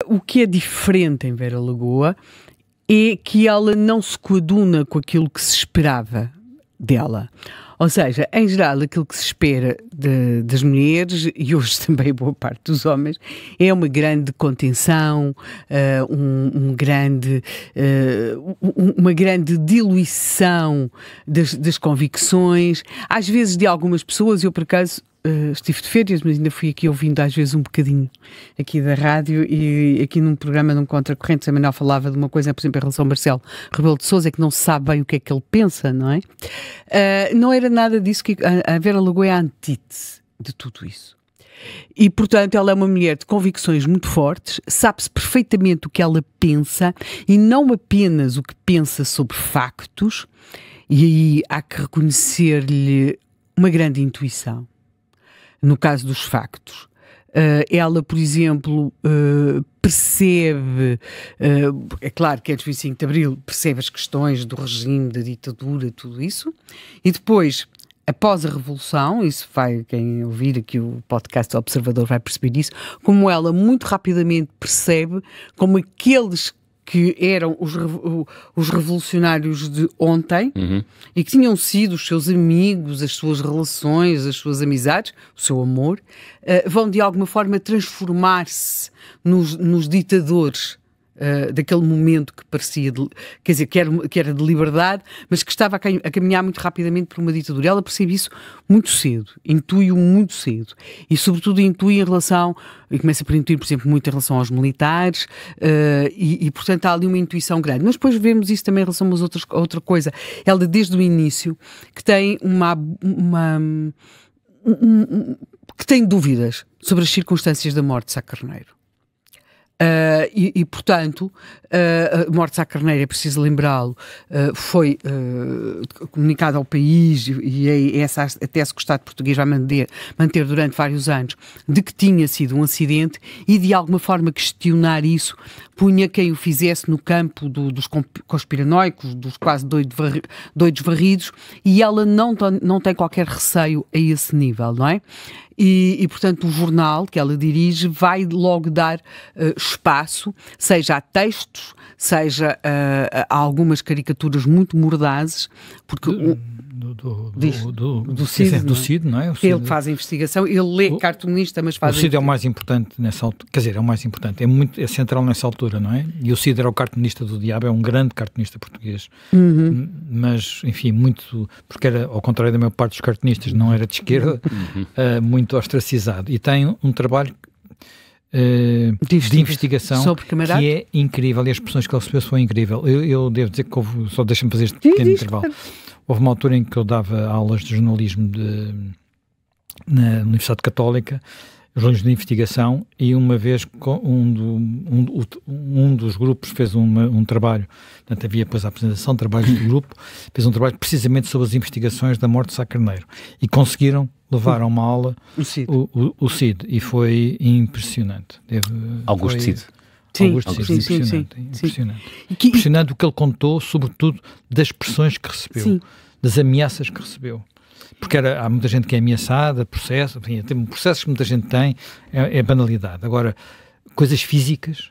o que é diferente em Vera Lagoa é que ela não se coaduna com aquilo que se esperava dela. Ou seja, em geral, aquilo que se espera das mulheres, e hoje também boa parte dos homens, é uma grande contenção, uma grande diluição das convicções, às vezes de algumas pessoas. Eu, por acaso, estive de férias, mas ainda fui aqui ouvindo às vezes um bocadinho aqui da rádio, e aqui num programa num Contracorrentes a Manuel falava de uma coisa, por exemplo, em relação ao Marcelo Rebelo de Sousa, que não se sabe bem o que é que ele pensa, não é? Não era nada disso, que a Vera Lagoa é a antítese de tudo isso. E, portanto, ela é uma mulher de convicções muito fortes, sabe-se perfeitamente o que ela pensa, e não apenas o que pensa sobre factos, e aí há que reconhecer-lhe uma grande intuição. No caso dos factos, ela, por exemplo, percebe, é claro que antes do 25 de Abril, percebe as questões do regime, da ditadura, tudo isso, e depois, após a Revolução, isso vai, quem ouvir aqui o podcast do Observador vai perceber isso, como ela muito rapidamente percebe como aqueles que eram os revolucionários de ontem e que tinham sido os seus amigos, as suas relações, as suas amizades, o seu amor, vão de alguma forma transformar-se nos ditadores daquele momento que parecia, quer dizer, que era de liberdade, mas que estava a caminhar muito rapidamente por uma ditadura. Ela percebe isso muito cedo, intui-o muito cedo, e sobretudo intui em relação, e começa por intuir, por exemplo, muito em relação aos militares, e portanto há ali uma intuição grande. Mas depois vemos isso também em relação a outra coisa. Ela, desde o início, que tem que tem dúvidas sobre as circunstâncias da morte de Sá Carneiro. Portanto, a morte de Sá Carneiro, é preciso lembrá-lo, foi comunicada ao país, e essa a tese que o Estado português vai manter durante vários anos, de que tinha sido um acidente, e de alguma forma questionar isso punha quem o fizesse no campo dos conspiranoicos, dos quase doidos varridos, e ela não tem qualquer receio a esse nível, não é? E, portanto, o jornal que ela dirige vai logo dar espaço, seja a textos, seja a algumas caricaturas muito mordazes, porque do Cid, não é? Ele faz a investigação, ele lê cartunista, mas faz... O Cid é o mais importante nessa altura, quer dizer, é o mais importante, é central nessa altura, não é? E o Cid era o cartunista do diabo, é um grande cartunista português, mas, enfim, muito, porque era, ao contrário da maior parte dos cartunistas, não era de esquerda, muito ostracizado, e tem um trabalho de investigação que é incrível, e as expressões que ele recebeu são incríveis. Eu devo dizer que houve, só deixa-me fazer este pequeno intervalo. Houve uma altura em que eu dava aulas de jornalismo na Universidade Católica, jornalismo de investigação, e uma vez um dos grupos fez um trabalho, portanto havia depois a apresentação de trabalhos do grupo, fez um trabalho precisamente sobre as investigações da morte de Sá Carneiro, e conseguiram levar a uma aula o Cid, e foi impressionante. Augusto Cid. Impressionante. Impressionante o que ele contou, sobretudo das pressões que recebeu, das ameaças que recebeu. Porque há muita gente que é ameaçada, processos que muita gente tem, é banalidade. Agora, coisas físicas,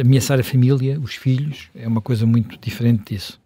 ameaçar a família, os filhos, é uma coisa muito diferente disso.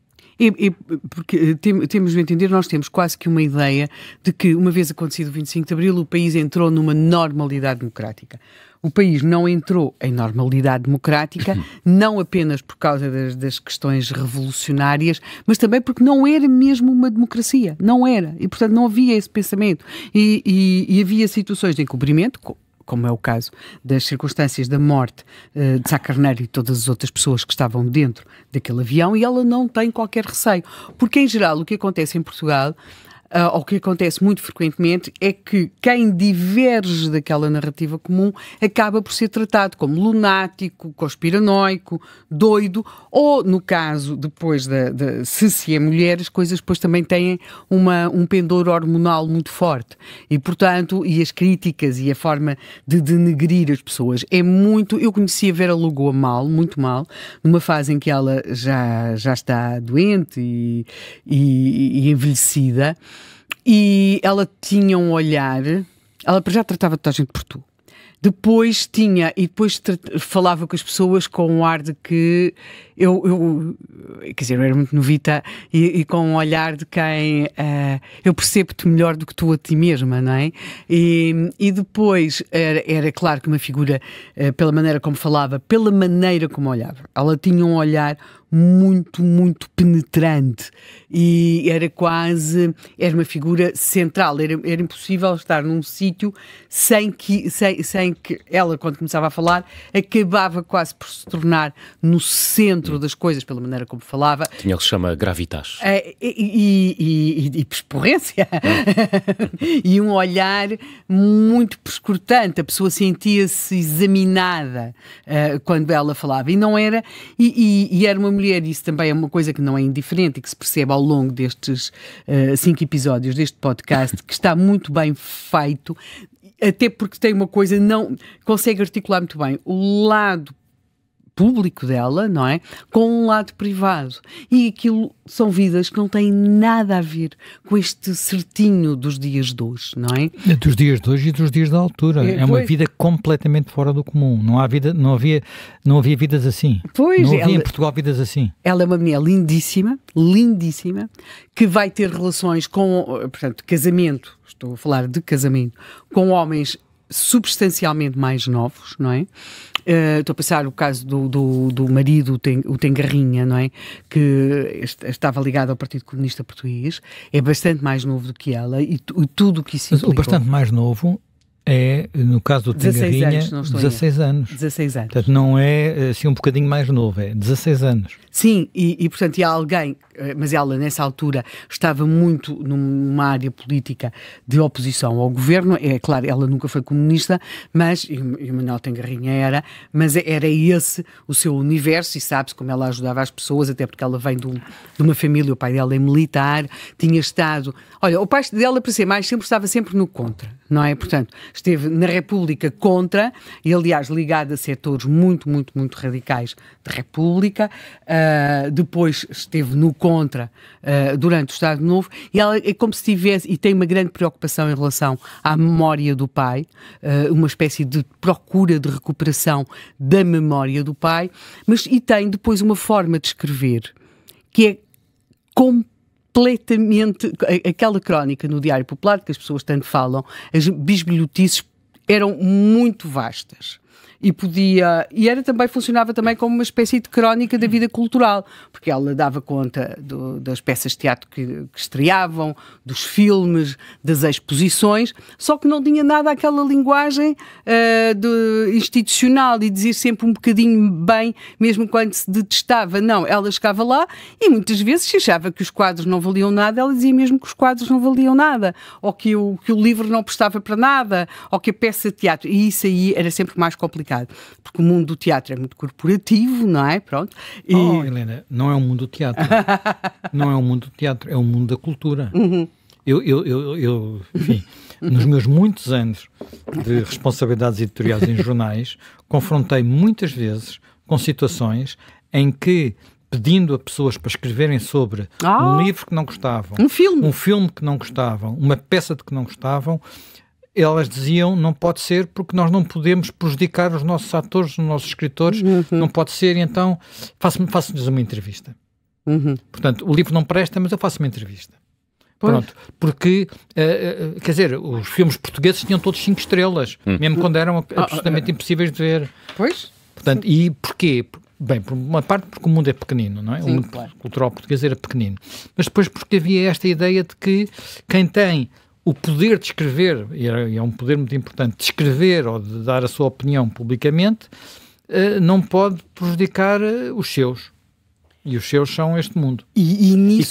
Porque temos de entender, nós temos quase que uma ideia de que, uma vez acontecido o 25 de Abril, o país entrou numa normalidade democrática. O país não entrou em normalidade democrática, não apenas por causa das questões revolucionárias, mas também porque não era mesmo uma democracia. Não era. E, portanto, não havia esse pensamento. E havia situações de encobrimento, como é o caso das circunstâncias da morte de Sá Carneiro e todas as outras pessoas que estavam dentro daquele avião, e ela não tem qualquer receio. Porque, em geral, o que acontece em Portugal, ou o que acontece muito frequentemente, é que quem diverge daquela narrativa comum acaba por ser tratado como lunático, conspiranoico, doido, ou, no caso, depois se é mulher, as coisas depois também têm um pendor hormonal muito forte. E, portanto, e as críticas e a forma de denegrir as pessoas é muito... Eu conhecia Vera Lagoa muito mal, numa fase em que ela já está doente e envelhecida, e ela tinha um olhar, ela já tratava toda a gente por tu, Depois falava com as pessoas com um ar de que quer dizer, eu era muito novita e com um olhar de quem eu percebo-te melhor do que tu a ti mesma, não é? E depois era claro que uma figura, pela maneira como falava, pela maneira como olhava, ela tinha um olhar muito, muito penetrante e era uma figura central, era impossível estar num sítio sem que ela, quando começava a falar, acabava quase por se tornar no centro das coisas, pela maneira como falava. Tinha o que se chama gravitas. E persporrência. E um olhar muito perscrutante, a pessoa sentia-se examinada quando ela falava, e não era, e era uma mulher, isso também é uma coisa que não é indiferente e que se percebe ao longo destes 5 episódios deste podcast, que está muito bem feito, até porque tem uma coisa, não consegue articular muito bem o lado público dela, não é? Com um lado privado. E aquilo são vidas que não têm nada a ver com este certinho dos dias de hoje, não é? Dos dias de hoje e dos dias da altura. É uma vida completamente fora do comum. Não havia vidas assim. Pois, não havia em Portugal vidas assim. Ela é uma mulher lindíssima, lindíssima, que vai ter relações com, portanto, casamento, estou a falar de casamento, com homens substancialmente mais novos, não é? Estou a pensar o caso do marido, o Tengarrinha, não é? Que estava ligado ao Partido Comunista Português, é bastante mais novo do que ela e tudo o que isso implicou. O bastante mais novo é, no caso do Tengarrinha, 16 anos. 16 anos. Portanto, não é assim um bocadinho mais novo, é 16 anos. Sim, e portanto, e há alguém, mas ela nessa altura estava muito numa área política de oposição ao governo, é claro, ela nunca foi comunista, mas, e o Manuel Tengarrinha era, mas era esse o seu universo, e sabe-se como ela ajudava as pessoas, até porque ela vem de uma família, o pai dela é militar, tinha estado, olha, o pai dela, para ser mais, estava sempre no contra, não é? Portanto, esteve na República contra, e aliás ligado a setores muito, muito, muito radicais da República, depois esteve no contra durante o Estado Novo, e ela é como se tivesse, e tem uma grande preocupação em relação à memória do pai, uma espécie de procura de recuperação da memória do pai, e tem depois uma forma de escrever que é completamente, aquela crónica no Diário Popular que as pessoas tanto falam, as bisbilhotices eram muito vastas. Funcionava também como uma espécie de crónica da vida cultural, porque ela dava conta das peças de teatro que estreavam, dos filmes, das exposições, só que não tinha nada aquela linguagem institucional e dizer sempre um bocadinho bem, mesmo quando se detestava. Não, ela chegava lá e muitas vezes se achava que os quadros não valiam nada, ela dizia mesmo que os quadros não valiam nada, ou que o livro não prestava para nada, ou que a peça de teatro, e isso aí era sempre mais complicado. Porque o mundo do teatro é muito corporativo, não é? Pronto. Helena, não é um mundo do teatro. Não é um mundo do teatro, é um mundo da cultura. Uhum. Eu, enfim, nos meus muitos anos de responsabilidades editoriais em jornais, confrontei muitas vezes com situações em que, pedindo a pessoas para escreverem sobre um livro que não gostavam, um filme que não gostavam, uma peça de que não gostavam, elas diziam, não pode ser porque nós não podemos prejudicar os nossos atores, os nossos escritores, não pode ser, então faço-lhes uma entrevista. Portanto, o livro não presta, mas eu faço uma entrevista. Pronto, porque, quer dizer, os filmes portugueses tinham todos 5 estrelas, mesmo quando eram absolutamente impossíveis de ver. Pois. Portanto, e porquê? Bem, por uma parte porque o mundo é pequenino, não é? Sim, o mundo cultural português era pequenino. Mas depois porque havia esta ideia de que quem tem o poder de escrever, e é um poder muito importante, de escrever ou de dar a sua opinião publicamente, não pode prejudicar os seus. E os seus são este mundo. E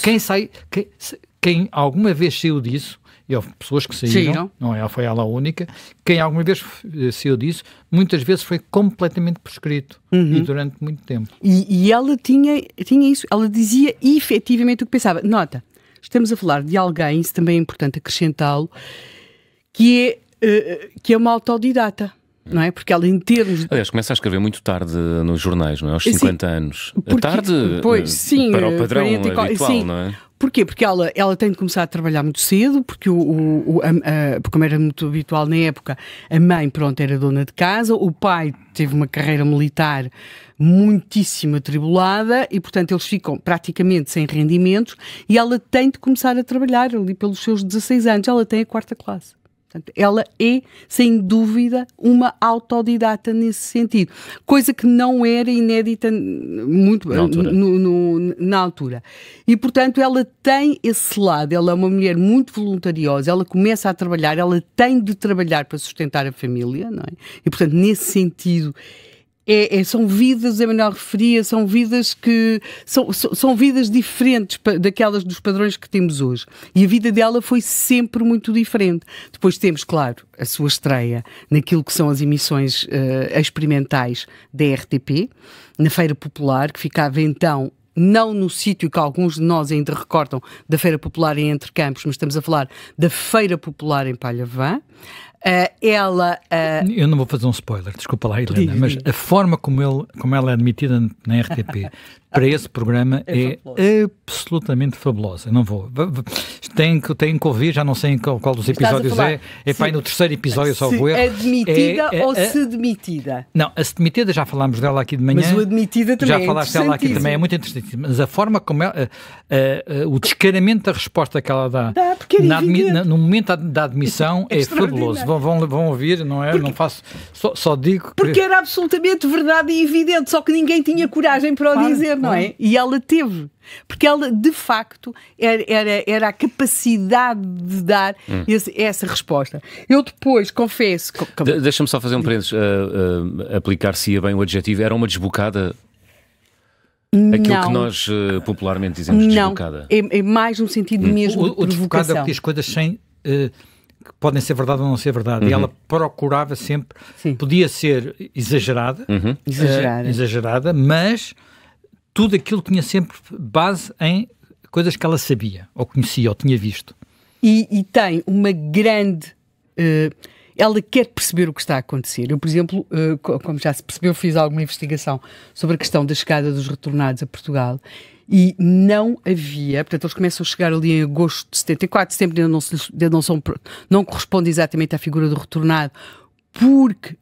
quem alguma vez saiu disso, e houve pessoas que saíram, não foi ela a única, quem alguma vez saiu disso, muitas vezes foi completamente prescrito, e durante muito tempo. E ela tinha isso, ela dizia efetivamente o que pensava. Nota, estamos a falar de alguém, isso também é importante acrescentá-lo, que é uma autodidata, não é? Porque ela, em termos... Aliás, começa a escrever muito tarde nos jornais, não é? Aos 50 anos. Porque, tarde, pois, sim, para o padrão habitual, sim, não é? Porquê? Porque ela tem de começar a trabalhar muito cedo, porque, porque como era muito habitual na época, a mãe, pronto, era dona de casa, o pai teve uma carreira militar muitíssimo atribulada e, portanto, eles ficam praticamente sem rendimentos e ela tem de começar a trabalhar ali pelos seus 16 anos. Ela tem a 4ª classe. Portanto, ela é, sem dúvida, uma autodidata nesse sentido. Coisa que não era inédita muito na altura. E, portanto, ela tem esse lado. Ela é uma mulher muito voluntariosa. Ela começa a trabalhar. Ela tem de trabalhar para sustentar a família, não é? E, portanto, nesse sentido... são vidas, o Emanuel referia, são vidas que são vidas diferentes daquelas dos padrões que temos hoje. E a vida dela foi sempre muito diferente. Depois temos, claro, a sua estreia naquilo que são as emissões experimentais da RTP, na Feira Popular, que ficava então não no sítio que alguns de nós ainda recordam da Feira Popular em Entre Campos, mas estamos a falar da Feira Popular em Palhavã. Eu não vou fazer um spoiler, desculpa lá, Helena, mas a forma como ela é admitida na RTP para esse programa é absolutamente fabulosa. Não vou. Tem que ouvir, já não sei em qual dos episódios é para aí no 3º episódio, só vou erro. Admitida ou se demitida? Não, a se demitida já falámos dela aqui de manhã. Mas o admitida também já falaste dela aqui também, é muito interessante. Mas a forma como o descaramento da resposta que ela dá no momento da admissão é fabuloso. Vão ouvir, não é? Não faço, só digo... Porque era absolutamente verdade e evidente, só que ninguém tinha coragem para o dizer, não é? E ela teve. Porque ela, de facto, era a capacidade de dar essa resposta. Eu depois, confesso... Deixa-me só fazer um parênteses. Aplicar-se-ia bem o adjetivo. Era uma desbocada? Aquilo que nós popularmente dizemos desbocada. É mais no sentido mesmo de provocação. O desbocado é porque as coisas que podem ser verdade ou não ser verdade. E ela procurava sempre... Sim. Podia ser exagerada, exagerada, mas tudo aquilo tinha sempre base em coisas que ela sabia, ou conhecia, ou tinha visto. E tem uma grande... ela quer perceber o que está a acontecer. Eu, por exemplo, como já se percebeu, fiz alguma investigação sobre a questão da chegada dos retornados a Portugal e não havia, portanto, eles começam a chegar ali em agosto de 74, sempre não corresponde exatamente à figura do retornado, porque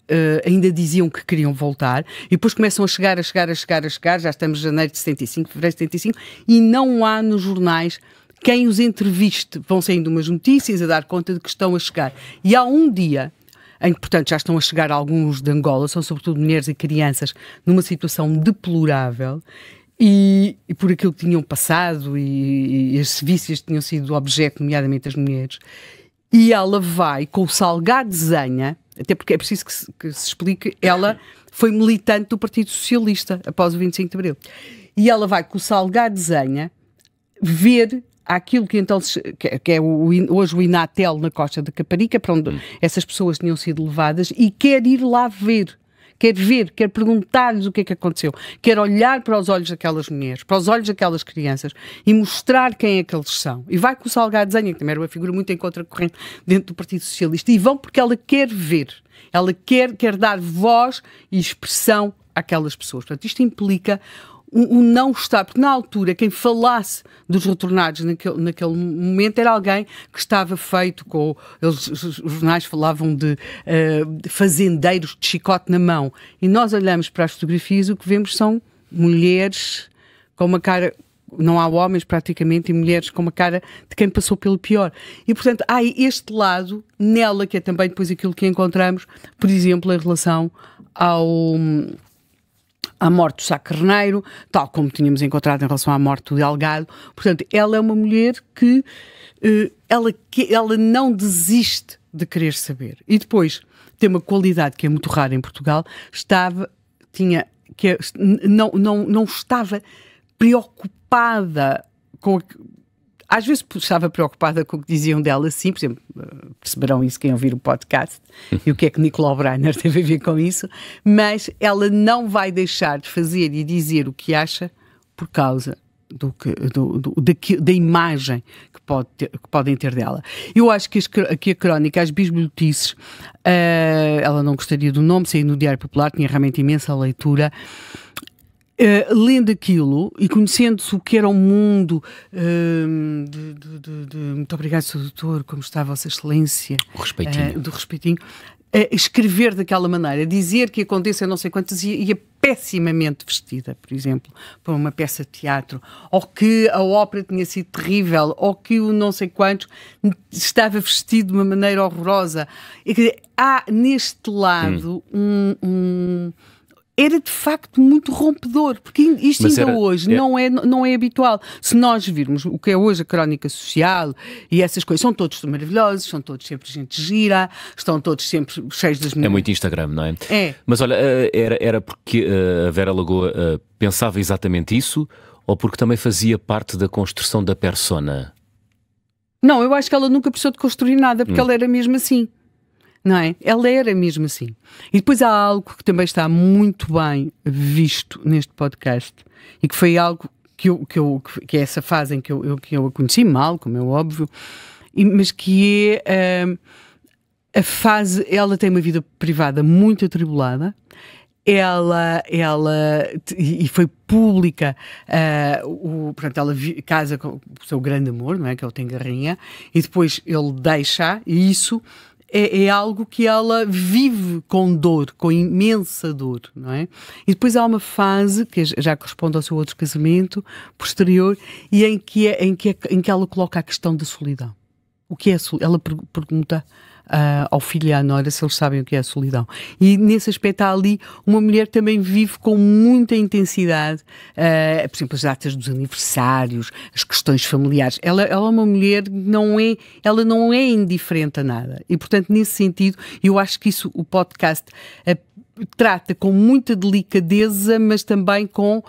ainda diziam que queriam voltar, e depois começam a chegar, já estamos em janeiro de 75, fevereiro de 75, e não há nos jornais quem os entreviste. Vão saindo umas notícias a dar conta de que estão a chegar. E há um dia em que, portanto, já estão a chegar alguns de Angola, são sobretudo mulheres e crianças, numa situação deplorável, e por aquilo que tinham passado, e as vícias tinham sido objeto, nomeadamente as mulheres, e ela vai com o Salgado Zenha, até porque é preciso que se explique, ela foi militante do Partido Socialista após o 25 de Abril, e ela vai com o Salgado Zenha ver aquilo que então que é hoje o Inatel na Costa da Caparica, para onde essas pessoas tinham sido levadas, e quer ir lá ver, quer perguntar-lhes o que é que aconteceu, quer olhar para os olhos daquelas mulheres, para os olhos daquelas crianças e mostrar quem é que eles são. E vai com o Salgado Zenha, que também era uma figura muito em contracorrente dentro do Partido Socialista, e vão porque ela quer ver, ela quer dar voz e expressão àquelas pessoas. Portanto, isto implica o não estar, porque na altura quem falasse dos retornados naquele momento era alguém que estava feito com... Os jornais falavam de fazendeiros de chicote na mão, e nós olhamos para as fotografias e o que vemos são mulheres com uma cara... Não há homens praticamente, e mulheres com uma cara de quem passou pelo pior. E, portanto, há este lado nela, que é também depois aquilo que encontramos, por exemplo, em relação à morte do Sá Carneiro, tal como tínhamos encontrado em relação à morte do Delgado. Portanto, ela é uma mulher que ela não desiste de saber. E depois tem uma qualidade que é muito rara em Portugal, não estava preocupada com... Às vezes estava preocupada com o que diziam dela, sim, por exemplo, perceberão isso quem ouvir o podcast, e o que é que Nicolau Breiner teve a ver com isso, mas ela não vai deixar de fazer e dizer o que acha por causa da imagem que podem ter dela. Eu acho que aqui a crónica, as bisbilhotices, ela não gostaria do nome, saiu no Diário Popular, tinha realmente imensa leitura. lendo aquilo e conhecendo-se o que era o mundo muito obrigado, Sr. Doutor, como está a Vossa Excelência, o respeitinho. Do respeitinho, escrever daquela maneira, dizer que aconteça não sei quantas e pessimamente vestida, por exemplo, para uma peça de teatro, ou que a ópera tinha sido terrível, ou que o não sei quantos estava vestido de uma maneira horrorosa. E, quer dizer, há neste lado era de facto muito rompedor, porque isto hoje não é habitual. Se nós virmos o que é hoje a crónica social e essas coisas, são todos maravilhosos, são todos sempre gente gira, estão todos sempre cheios das... É muito Instagram, não é? É. Mas olha, era porque a Vera Lagoa pensava exatamente isso, ou porque também fazia parte da construção da persona? Não, eu acho que ela nunca precisou de construir nada, porque ela era mesmo assim. Não é? Ela era mesmo assim. E depois há algo que também está muito bem visto neste podcast e que foi algo que é essa fase em que eu a conheci mal, como é óbvio, mas que é a fase... Ela tem uma vida privada muito atribulada. Ela e foi pública, portanto, ela casa com o seu grande amor, não é? Que é o Tengarrinha, e depois ele deixa, e isso é algo que ela vive com dor, com imensa dor, não é? E depois há uma fase, que já corresponde ao seu outro casamento, posterior, e em que ela coloca a questão da solidão. O que é a solidão? Ela pergunta ao filho e à nora se eles sabem o que é a solidão. E nesse aspecto há ali uma mulher que também vive com muita intensidade, por exemplo, as datas dos aniversários, as questões familiares. Ela é uma mulher que ela não é indiferente a nada. E, portanto, nesse sentido, eu acho que isso o podcast trata com muita delicadeza, mas também com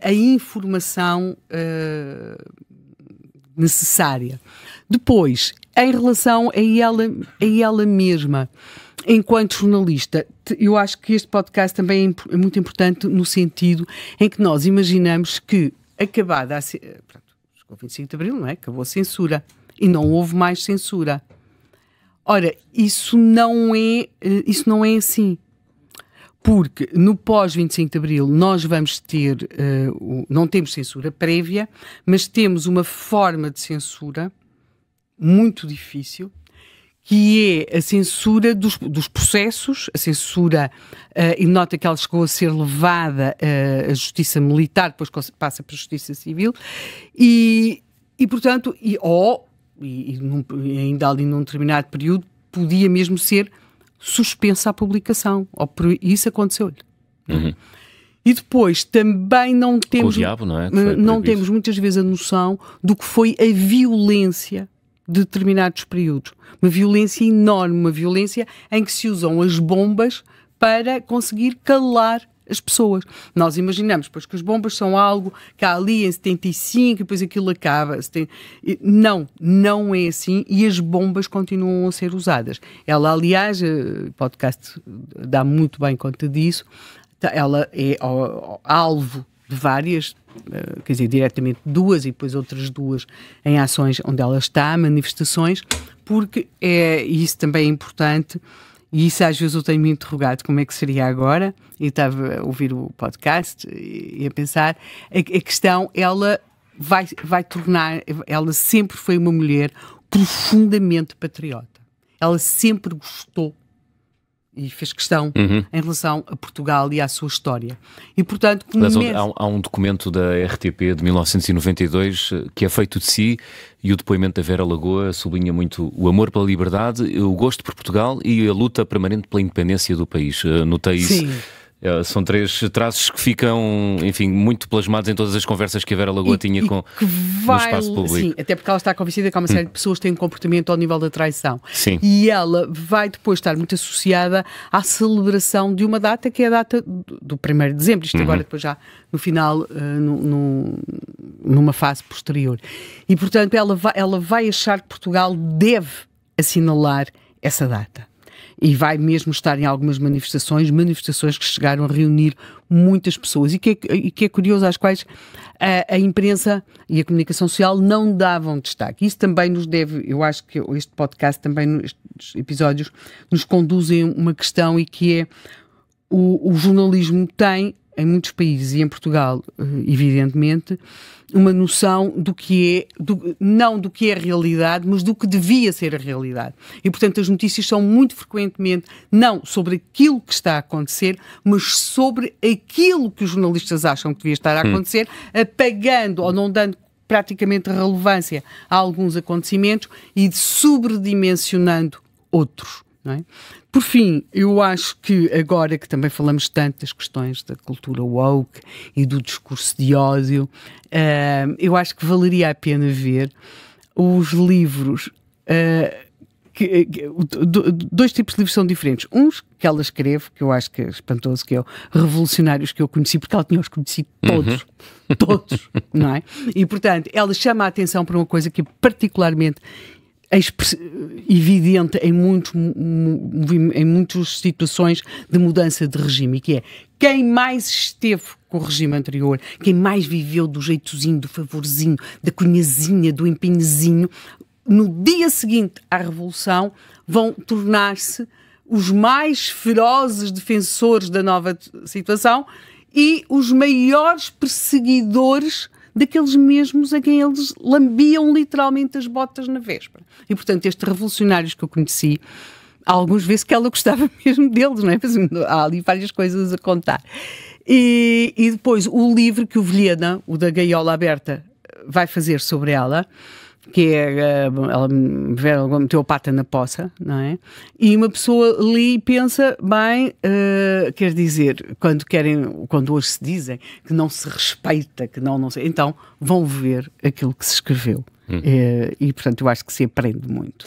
a informação necessária. Depois, em relação a ela mesma, enquanto jornalista, eu acho que este podcast também é muito importante no sentido em que nós imaginamos que, acabada chegou o 25 de Abril, não é? Acabou a censura e não houve mais censura. Ora, isso não é assim. Porque no pós-25 de Abril nós vamos ter, não temos censura prévia, mas temos uma forma de censura muito difícil, que é a censura dos processos, a censura, e nota que ela chegou a ser levada à justiça militar, depois passa para a justiça civil, e portanto, ainda ali num determinado período, podia mesmo ser suspensa a publicação, isso aconteceu-lhe. Uhum. E depois também não temos, com o diabo, não é? Não temos muitas vezes a noção do que foi a violência de determinados períodos. Uma violência enorme, uma violência em que se usam as bombas para conseguir calar as pessoas. Nós imaginamos, pois, que as bombas são algo que há ali em 75 e depois aquilo acaba. Não é assim, e as bombas continuam a ser usadas. Ela, aliás, o podcast dá muito bem conta disso, ela é alvo de várias, quer dizer, diretamente duas e depois outras duas em ações onde ela está, manifestações, porque isso também é importante, e isso às vezes eu tenho-me interrogado como é que seria agora, e estava a ouvir o podcast e a pensar, a questão, ela vai tornar, ela sempre foi uma mulher profundamente patriota, ela sempre gostou e fez questão em relação a Portugal e à sua história. E, portanto, há um documento da RTP de 1992 que é feito de si, e o depoimento da Vera Lagoa sublinha muito o amor pela liberdade, o gosto por Portugal e a luta permanente pela independência do país. Notei isso. São três traços que ficam, enfim, muito plasmados em todas as conversas que a Vera Lagoa tinha no espaço público. Sim, até porque ela está convencida que há uma série de pessoas que têm um comportamento ao nível da traição. Sim. E ela vai depois estar muito associada à celebração de uma data que é a data do 1º de dezembro. Isto agora depois já no final, numa fase posterior. E, portanto, ela vai achar que Portugal deve assinalar essa data. E vai mesmo estar em algumas manifestações que chegaram a reunir muitas pessoas e que é curioso, às quais a imprensa e a comunicação social não davam destaque. Isso também nos deve, eu acho que este podcast também, estes episódios, nos conduzem a uma questão, e que é o jornalismo tem em muitos países e em Portugal, evidentemente, uma noção do que é, não do que é a realidade, mas do que devia ser a realidade. E, portanto, as notícias são muito frequentemente não sobre aquilo que está a acontecer, mas sobre aquilo que os jornalistas acham que devia estar a acontecer, apagando ou não dando praticamente relevância a alguns acontecimentos e sobredimensionando outros. Não é? Por fim, eu acho que agora que também falamos tanto das questões da cultura woke e do discurso de ódio, eu acho que valeria a pena ver os livros, dois tipos de livros são diferentes. Uns que ela escreve, que eu acho que é espantoso, que é o Revolucionários, que eu conheci, porque ela tinha os conheci todos, todos, não é? E, portanto, ela chama a atenção para uma coisa que é particularmente evidente em muitas situações de mudança de regime, que é quem mais esteve com o regime anterior, quem mais viveu do jeitozinho, do favorzinho, da cunhazinha, do empenhozinho, no dia seguinte à Revolução vão tornar-se os mais ferozes defensores da nova situação e os maiores perseguidores daqueles mesmos a quem eles lambiam literalmente as botas na véspera. E, portanto, estes revolucionários que eu conheci, alguns vezes que ela gostava mesmo deles, não é? Há ali várias coisas a contar. E depois, o livro que o Vilhena, o da Gaiola Aberta, vai fazer sobre ela, que é, ela meteu a pata na poça, não é? E uma pessoa lê e pensa, bem, quer dizer, quando hoje se dizem que não se respeita, que não sei, então vão ver aquilo que se escreveu. E, portanto, eu acho que se aprende muito.